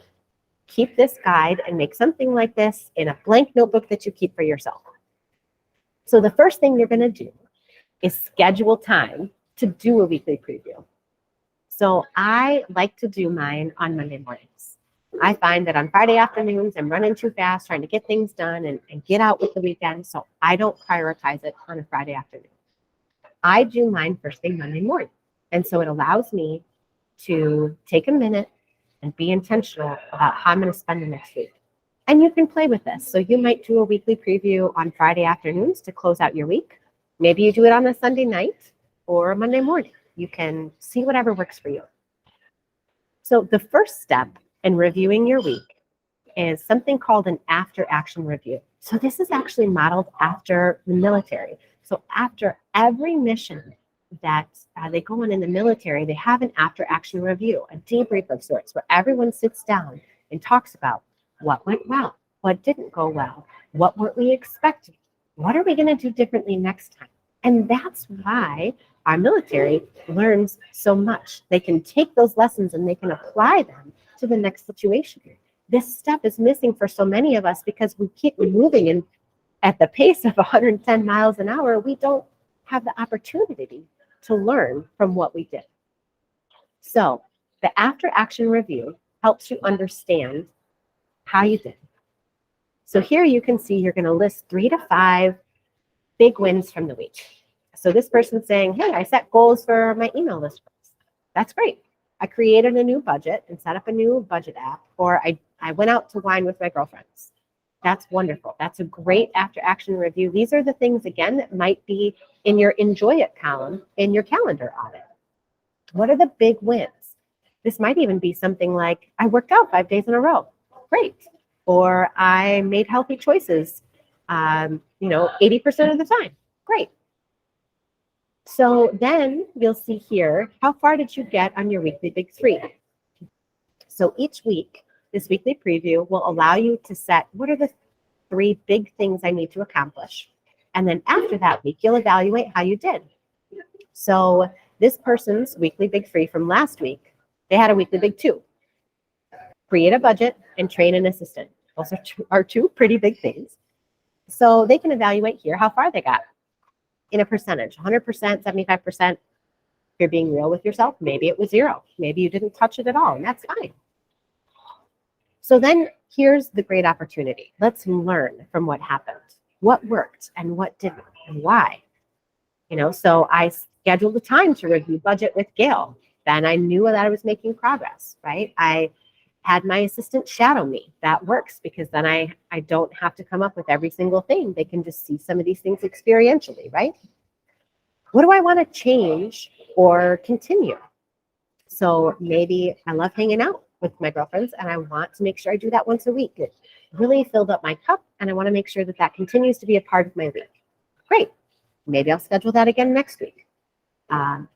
keep this guide and make something like this in a blank notebook that you keep for yourself. So the first thing you're going to do is schedule time to do a weekly preview. So I like to do mine on Monday mornings. I find that on Friday afternoons, I'm running too fast trying to get things done and get out with the weekend, so I don't prioritize it on a Friday afternoon. I do mine first thing Monday morning. And so it allows me to take a minute and be intentional about how I'm going to spend the next week. And you can play with this. So you might do a weekly preview on Friday afternoons to close out your week. Maybe you do it on a Sunday night or a Monday morning. You can see whatever works for you. So the first step in reviewing your week is something called an after action review. So this is actually modeled after the military. So after every mission that they go on in the military, they have an after action review, a debrief of sorts, where everyone sits down and talks about what went well, what didn't go well, what weren't we expecting, what are we going to do differently next time. And that's why our military learns so much. They can take those lessons and they can apply them to the next situation. This step is missing for so many of us because we keep moving in at the pace of 110 miles an hour. We don't have the opportunity to learn from what we did. So the after action review helps you understand how you did. So here you can see you're going to list 3 to 5 big wins from the week. So this person's saying, hey, I set goals for my email list. That's great. I created a new budget and set up a new budget app, or I went out to wine with my girlfriends. That's wonderful. That's a great after action review. These are the things, again, that might be in your enjoy it column in your calendar audit. What are the big wins? This might even be something like, I worked out 5 days in a row. Great. Or I made healthy choices 80% of the time. Great. So then you'll see here, how far did you get on your weekly big three? So each week, this weekly preview will allow you to set what are the 3 big things I need to accomplish. And then after that week, you'll evaluate how you did. So this person's weekly big 3 from last week, they had a weekly big 2. Create a budget and train an assistant. Those are 2 pretty big things. So they can evaluate here how far they got in a percentage, 100%, 75%. If you're being real with yourself, maybe it was 0. Maybe you didn't touch it at all, and that's fine. So then here's the great opportunity. Let's learn from what happened. What worked and what didn't and why? So I scheduled the time to review budget with Gail. Then I knew that I was making progress, right? I had my assistant shadow me. That works because then I don't have to come up with every single thing. They can just see some of these things experientially, right? What do I want to change or continue? So maybe I love hanging out with my girlfriends and I want to make sure I do that once a week. It really filled up my cup and I want to make sure that that continues to be a part of my week. Great. Maybe I'll schedule that again next week.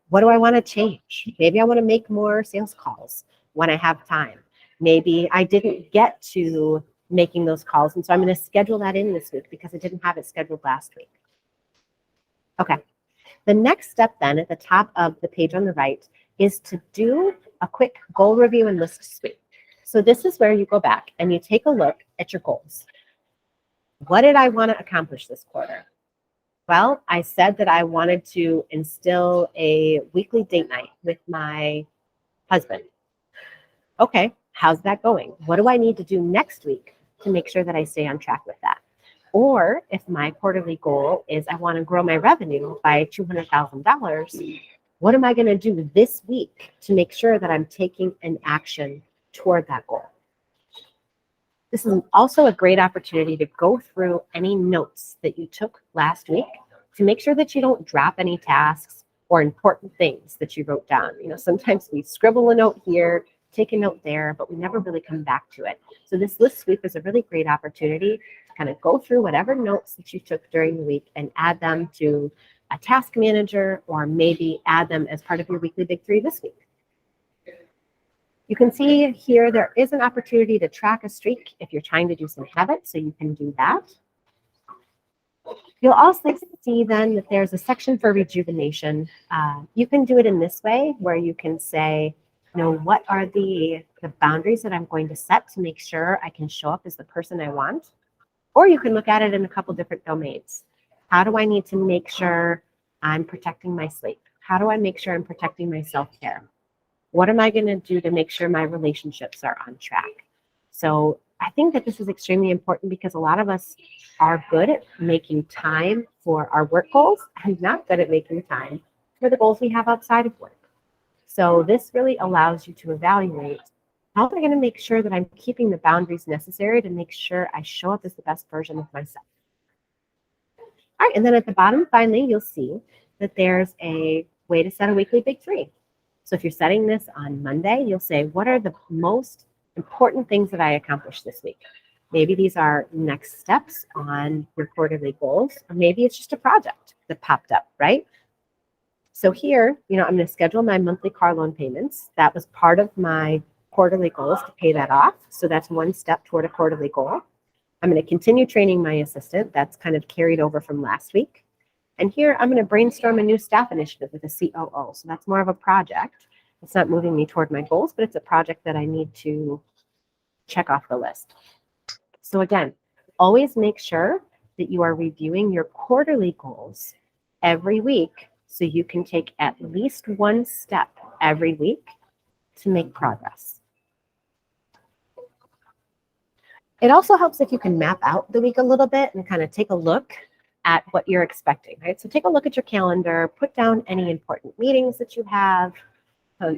What do I want to change? Maybe I want to make more sales calls when I have time. Maybe I didn't get to making those calls, and so I'm going to schedule that in this week because I didn't have it scheduled last week. Okay. The next step then at the top of the page on the right is to do a quick goal review and list sweep. So this is where you go back and you take a look at your goals. What did I want to accomplish this quarter? Well, I said that I wanted to instill a weekly date night with my husband. Okay, how's that going? What do I need to do next week to make sure that I stay on track with that? Or if my quarterly goal is I want to grow my revenue by $200,000, what am I going to do this week to make sure that I'm taking an action toward that goal? This is also a great opportunity to go through any notes that you took last week to make sure that you don't drop any tasks or important things that you wrote down. Sometimes we scribble a note here, take a note there, but we never really come back to it. So this list sweep is a really great opportunity to kind of go through whatever notes that you took during the week and add them to a task manager, or maybe add them as part of your weekly big 3 this week. You can see here there is an opportunity to track a streak if you're trying to do some habits, so you can do that. You'll also see then that there's a section for rejuvenation. You can do it in this way where you can say, what are the boundaries that I'm going to set to make sure I can show up as the person I want? Or you can look at it in a couple different domains. How do I need to make sure I'm protecting my sleep? How do I make sure I'm protecting my self-care? What am I going to do to make sure my relationships are on track? So I think that this is extremely important because a lot of us are good at making time for our work goals and not good at making time for the goals we have outside of work. So this really allows you to evaluate, how am I going to make sure that I'm keeping the boundaries necessary to make sure I show up as the best version of myself? All right, and then at the bottom, finally, you'll see that there's a way to set a weekly big 3. So if you're setting this on Monday, you'll say, what are the most important things that I accomplished this week? Maybe these are next steps on your quarterly goals, or maybe it's just a project that popped up, right? So here, I'm going to schedule my monthly car loan payments. That was part of my quarterly goals to pay that off. So that's one step toward a quarterly goal. I'm going to continue training my assistant. That's kind of carried over from last week. And here I'm going to brainstorm a new staff initiative with a COO. So that's more of a project. It's not moving me toward my goals, but it's a project that I need to check off the list. So again, always make sure that you are reviewing your quarterly goals every week so you can take at least one step every week to make progress. It also helps if you can map out the week a little bit and kind of take a look at what you're expecting, right? So take a look at your calendar, put down any important meetings that you have.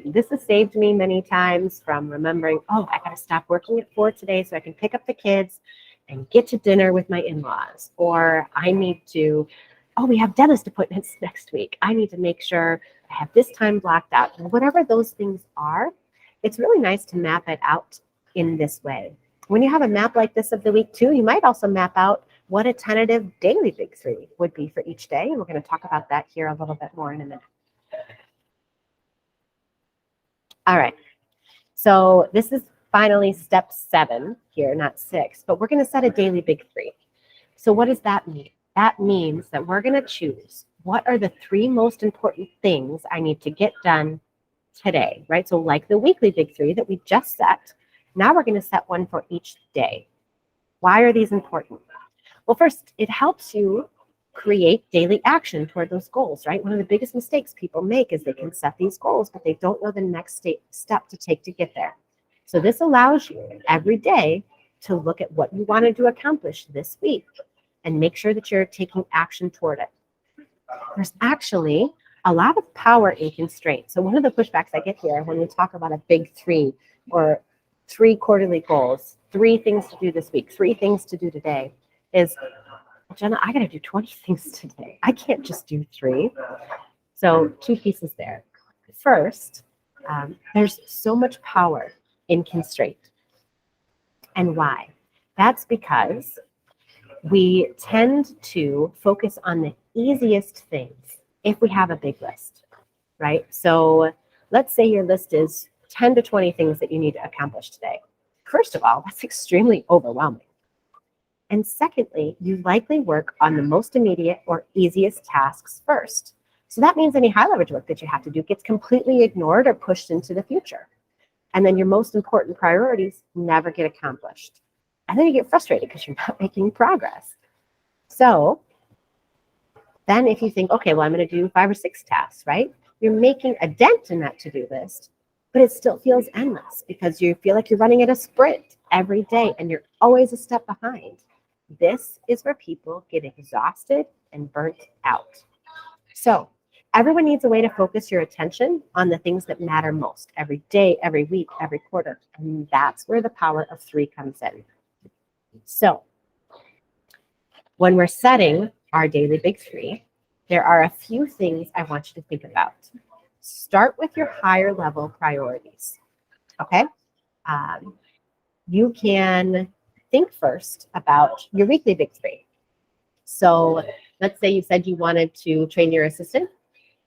This has saved me many times from remembering, I got to stop working at 4 today so I can pick up the kids and get to dinner with my in-laws. Or I need to, we have dentist appointments next week. I need to make sure I have this time blocked out. And whatever those things are, it's really nice to map it out in this way. When you have a map like this of the week too, you might also map out what a tentative daily big three would be for each day. And we're going to talk about that here a little bit more in a minute. All right. So this is finally step 7 here, not 6, but we're going to set a daily big three. So what does that mean? That means that we're going to choose what are the 3 most important things I need to get done today, right? So like the weekly big three that we just set, now we're going to set one for each day. Why are these important? Well, first, it helps you create daily action toward those goals, right? One of the biggest mistakes people make is they can set these goals, but they don't know the next step to take to get there. So this allows you every day to look at what you wanted to accomplish this week and make sure that you're taking action toward it. There's actually a lot of power in constraint. So one of the pushbacks I get here when we talk about a big 3 or 3 quarterly goals, 3 things to do this week, 3 things to do today is, Jenna, I got to do 20 things today. I can't just do 3. So 2 pieces there. First, there's so much power in constraint. And why? That's because we tend to focus on the easiest things if we have a big list, right? So let's say your list is 10 to 20 things that you need to accomplish today. First of all, that's extremely overwhelming. And secondly, you likely work on the most immediate or easiest tasks first. So that means any high leverage work that you have to do gets completely ignored or pushed into the future. And then your most important priorities never get accomplished. And then you get frustrated because you're not making progress. So then if you think, okay, well, I'm going to do 5 or 6 tasks, right? You're making a dent in that to-do list, but it still feels endless because you feel like you're running at a sprint every day and you're always a step behind. This is where people get exhausted and burnt out. So everyone needs a way to focus your attention on the things that matter most every day, every week, every quarter. And that's where the power of 3 comes in. So when we're setting our daily big 3, there are a few things I want you to think about. Start with your higher level priorities, okay? You can think first about your weekly big 3. So let's say you said you wanted to train your assistant,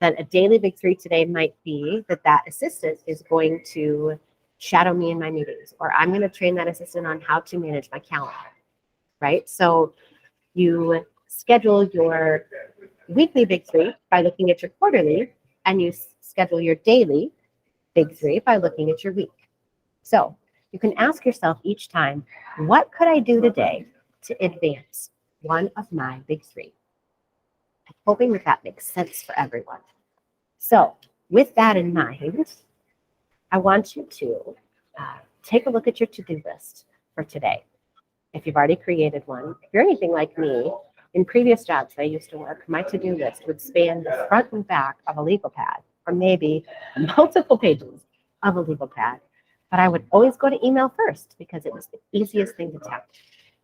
then a daily big 3 today might be that assistant is going to shadow me in my meetings, or I'm going to train that assistant on how to manage my calendar, right? So you schedule your weekly big 3 by looking at your quarterly, and you schedule your daily big 3 by looking at your week. So you can ask yourself each time, what could I do today to advance one of my big 3? I'm hoping that makes sense for everyone. So with that in mind, I want you to take a look at your to-do list for today. If you've already created one, if you're anything like me, in previous jobs I used to work, my to-do list would span the front and back of a legal pad, or maybe multiple pages of a legal pad. But I would always go to email first because it was the easiest thing to tap,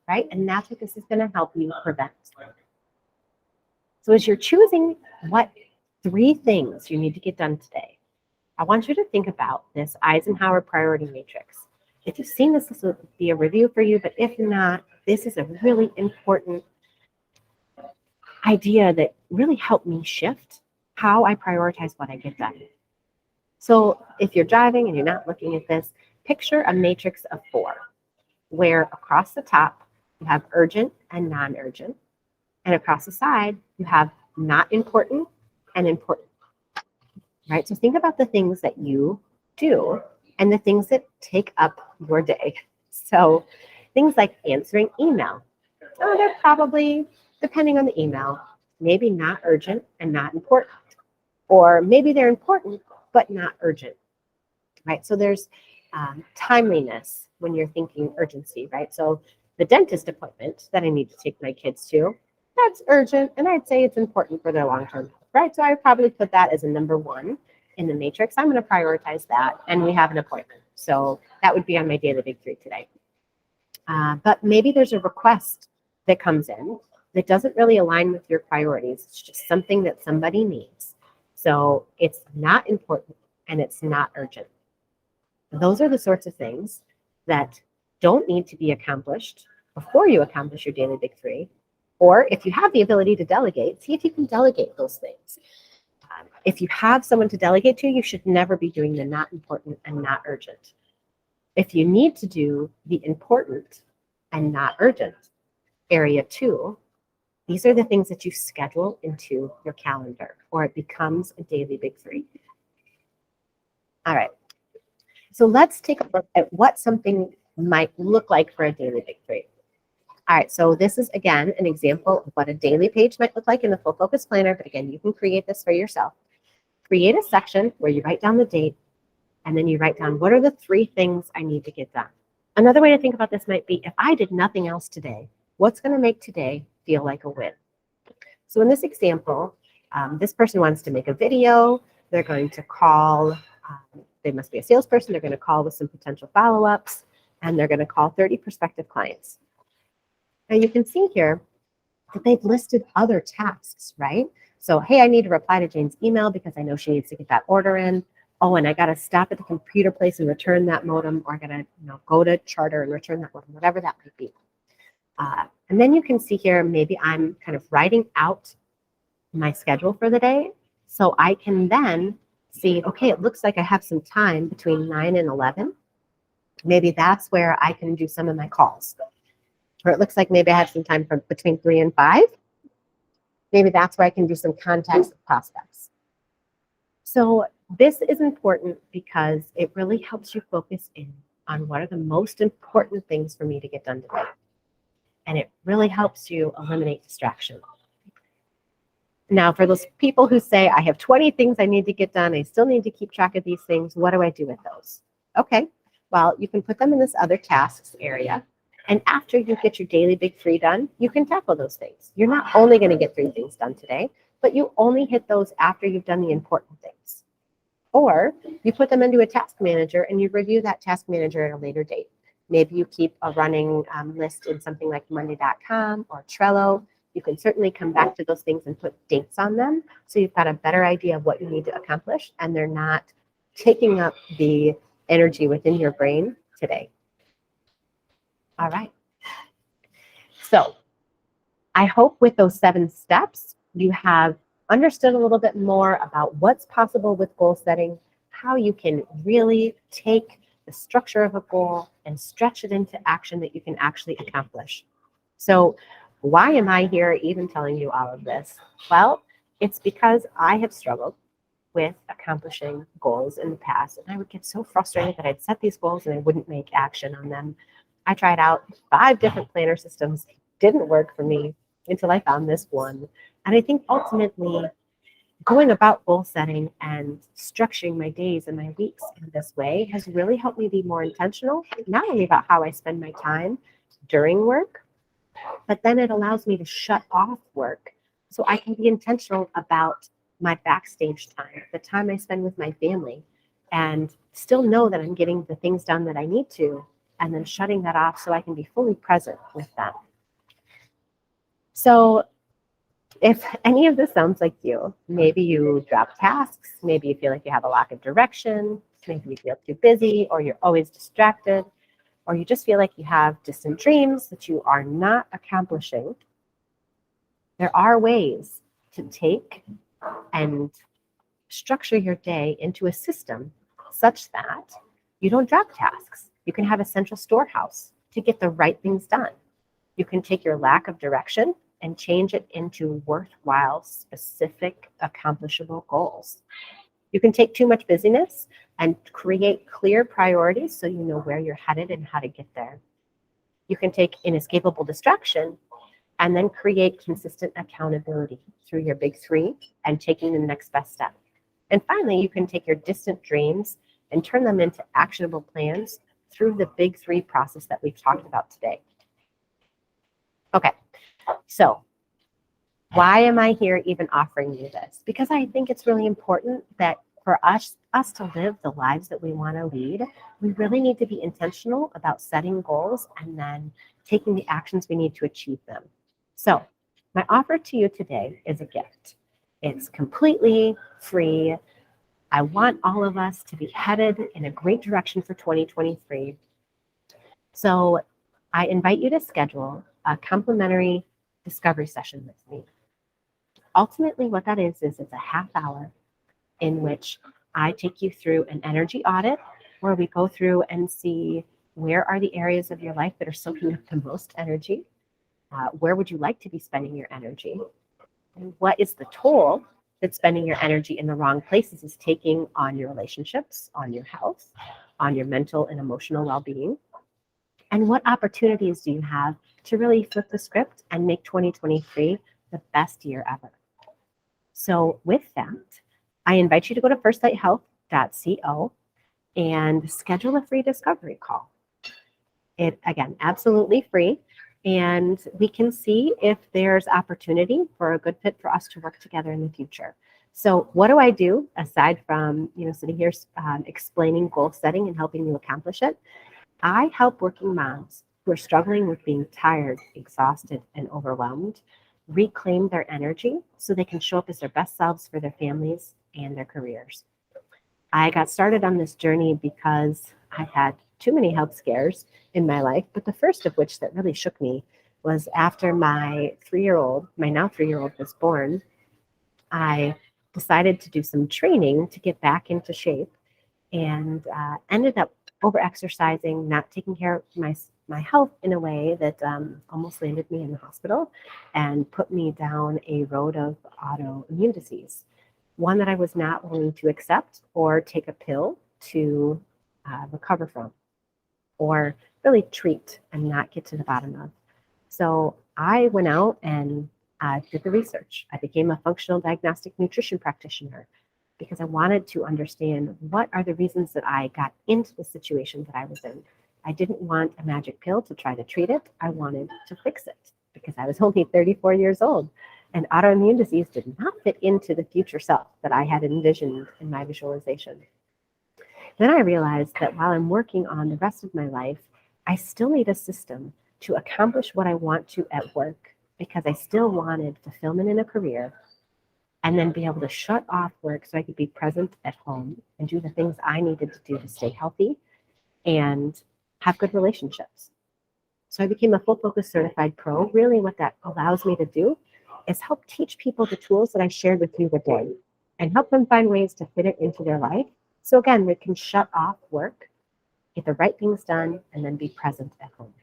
right? And that's what this is going to help you prevent. So as you're choosing what 3 things you need to get done today, I want you to think about this Eisenhower priority matrix. If you've seen this will be a review for you, but if not, this is a really important idea that really helped me shift how I prioritize what I get done. So if you're driving and you're not looking at this, picture a matrix of 4, where across the top you have urgent and non-urgent, and across the side you have not important and important, right? So think about the things that you do and the things that take up your day. So things like answering email. Oh, they're probably, depending on the email, maybe not urgent and not important. Or maybe they're important, but not urgent, right? So there's timeliness when you're thinking urgency, right? So the dentist appointment that I need to take my kids to, that's urgent, and I'd say it's important for their long-term health, right? So I would probably put that as a number 1 in the matrix. I'm going to prioritize that, and we have an appointment. So that would be on my daily big 3 today. But maybe there's a request that comes in that doesn't really align with your priorities. It's just something that somebody needs. So it's not important and it's not urgent. Those are the sorts of things that don't need to be accomplished before you accomplish your daily big 3, Or if you have the ability to delegate, see if you can delegate those things. If you have someone to delegate to, you should never be doing the not important and not urgent. If you need to do the important and not urgent, area 2, these are the things that you schedule into your calendar, or it becomes a daily big 3. All right. So let's take a look at what something might look like for a daily big 3. All right, so this is, again, an example of what a daily page might look like in the Full Focus Planner, but again, you can create this for yourself. Create a section where you write down the date, and then you write down what are the 3 things I need to get done. Another way to think about this might be, if I did nothing else today, what's going to make today feel like a win? So in this example, this person wants to make a video. They're going to call, they must be a salesperson. They're going to call with some potential follow-ups, and they're going to call 30 prospective clients. Now you can see here that they've listed other tasks, right? So, hey, I need to reply to Jane's email because I know she needs to get that order in. Oh, and I got to stop at the computer place and return that modem, or I got to go to Charter and return that modem, whatever that might be. And then you can see here, maybe I'm kind of writing out my schedule for the day. So I can then see, okay, it looks like I have some time between 9 and 11. Maybe that's where I can do some of my calls. Or it looks like maybe I have some time from between 3 and 5. Maybe that's where I can do some contacts with prospects. So this is important because it really helps you focus in on what are the most important things for me to get done today. And it really helps you eliminate distraction. Now, for those people who say, I have 20 things I need to get done, I still need to keep track of these things, what do I do with those? Okay, well, you can put them in this other tasks area. And after you get your daily big 3 done, you can tackle those things. You're not only going to get 3 things done today, but you only hit those after you've done the important things. Or you put them into a task manager and you review that task manager at a later date. Maybe you keep a running list in something like Monday.com or Trello. You can certainly come back to those things and put dates on them so you've got a better idea of what you need to accomplish and they're not taking up the energy within your brain today. All right. So I hope with those 7 steps, you have understood a little bit more about what's possible with goal setting, how you can really take the structure of a goal and stretch it into action that you can actually accomplish. So why am I here even telling you all of this? Well, it's because I have struggled with accomplishing goals in the past, and I would get so frustrated that I'd set these goals and I wouldn't make action on them. I tried out 5 different planner systems, didn't work for me until I found this one. And I think ultimately going about goal setting and structuring my days and my weeks in this way has really helped me be more intentional, not only about how I spend my time during work, but then it allows me to shut off work so I can be intentional about my backstage time, the time I spend with my family, and still know that I'm getting the things done that I need to, and then shutting that off so I can be fully present with them. So if any of this sounds like you, maybe you drop tasks, maybe you feel like you have a lack of direction, maybe you feel too busy, or you're always distracted, or you just feel like you have distant dreams that you are not accomplishing, there are ways to take and structure your day into a system such that you don't drop tasks. You can have a central storehouse to get the right things done. You can take your lack of direction and change it into worthwhile, specific, accomplishable goals. You can take too much busyness and create clear priorities so you know where you're headed and how to get there. You can take inescapable distraction and then create consistent accountability through your big 3 and taking the next best step. And finally, you can take your distant dreams and turn them into actionable plans through the big 3 process that we've talked about today. Okay, so why am I here even offering you this? Because I think it's really important that for us to live the lives that we want to lead, we really need to be intentional about setting goals and then taking the actions we need to achieve them. So my offer to you today is a gift. It's completely free. I want all of us to be headed in a great direction for 2023. So I invite you to schedule a complimentary discovery session with me. Ultimately, what that is it's a half hour in which I take you through an energy audit where we go through and see where are the areas of your life that are soaking up the most energy. Where would you like to be spending your energy? And what is the toll that spending your energy in the wrong places is taking on your relationships, on your health, on your mental and emotional well-being? And what opportunities do you have to really flip the script and make 2023 the best year ever? So with that, I invite you to go to firstlighthealth.co and schedule a free discovery call. It, again, absolutely free. And we can see if there's opportunity for a good fit for us to work together in the future. So what do I do aside from sitting here explaining goal setting and helping you accomplish it? I help working moms who are struggling with being tired, exhausted, and overwhelmed reclaim their energy so they can show up as their best selves for their families and their careers. I got started on this journey because I had too many health scares in my life, but the first of which that really shook me was after my now 3-year-old was born. I decided to do some training to get back into shape and ended up over-exercising, not taking care of my health in a way that almost landed me in the hospital and put me down a road of autoimmune disease, one that I was not willing to accept or take a pill to recover from or really treat and not get to the bottom of. So I went out and did the research. I became a functional diagnostic nutrition practitioner because I wanted to understand what are the reasons that I got into the situation that I was in. I didn't want a magic pill to try to treat it. I wanted to fix it because I was only 34 years old. And autoimmune disease did not fit into the future self that I had envisioned in my visualization. Then I realized that while I'm working on the rest of my life, I still need a system to accomplish what I want to at work because I still wanted fulfillment in a career and then be able to shut off work so I could be present at home and do the things I needed to do to stay healthy and have good relationships. So I became a full focus certified pro. Really what that allows me to do is help teach people the tools that I shared with you today and help them find ways to fit it into their life. So again, we can shut off work, get the right things done, and then be present at home.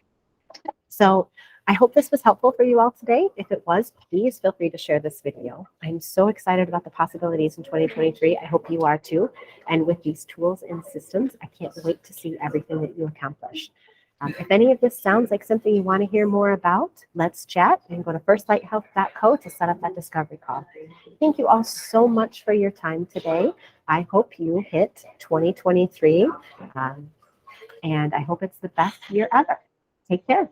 So I hope this was helpful for you all today. If it was, please feel free to share this video. I'm so excited about the possibilities in 2023. I hope you are too. And with these tools and systems, I can't wait to see everything that you accomplish. If any of this sounds like something you want to hear more about, let's chat and go to firstlighthealth.co to set up that discovery call. Thank you all so much for your time today. I hope you hit 2023, and I hope it's the best year ever. Take care.